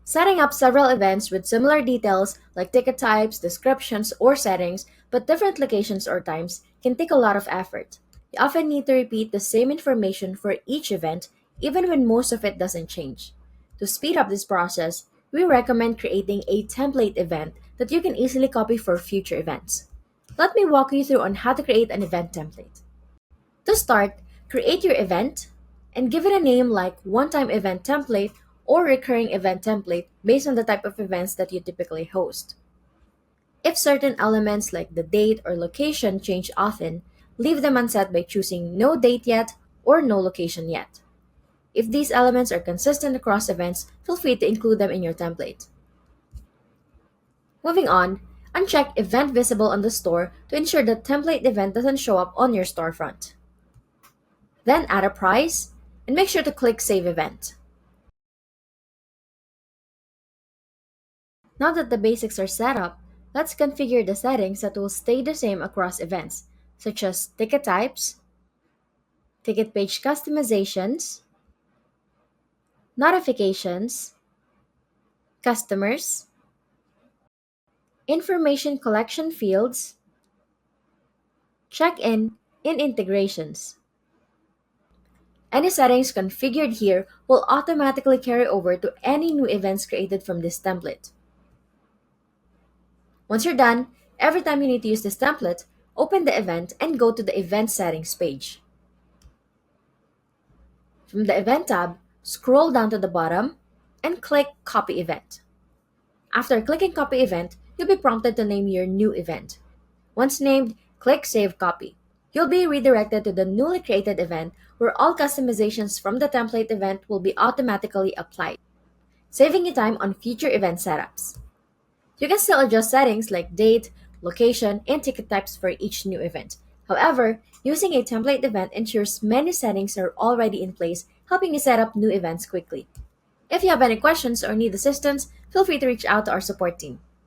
Setting up several events with similar details like ticket types, descriptions, or settings, but different locations or times can take a lot of effort. You often need to repeat the same information for each event, even when most of it doesn't change. To speed up this process, we recommend creating a template event that you can easily copy for future events. Let me walk you through on how to create an event template. To start, create your event and give it a name like one time event template or recurring event template based on the type of events that you typically host. If certain elements like the date or location change often, leave them unset by choosing no date yet or no location yet. If these elements are consistent across events, feel free to include them in your template. Moving on, uncheck Event Visible on the store to ensure the template event doesn't show up on your storefront. Then add a price and make sure to click Save Event. Now that the basics are set up, let's configure the settings that will stay the same across events, such as ticket types, ticket page customizations, notifications, customers, information collection fields, check-in, and integrations. Any settings configured here will automatically carry over to any new events created from this template. Once you're done, every time you need to use this template, open the event and go to the Event Settings page. From the Event tab, scroll down to the bottom and click Copy Event. After clicking Copy Event, you'll be prompted to name your new event. Once named, click Save Copy. You'll be redirected to the newly created event where all customizations from the template event will be automatically applied, saving you time on future event setups. You can still adjust settings like date, location, and ticket types for each new event. However, using a template event ensures many settings are already in place, helping you set up new events quickly. If you have any questions or need assistance, feel free to reach out to our support team.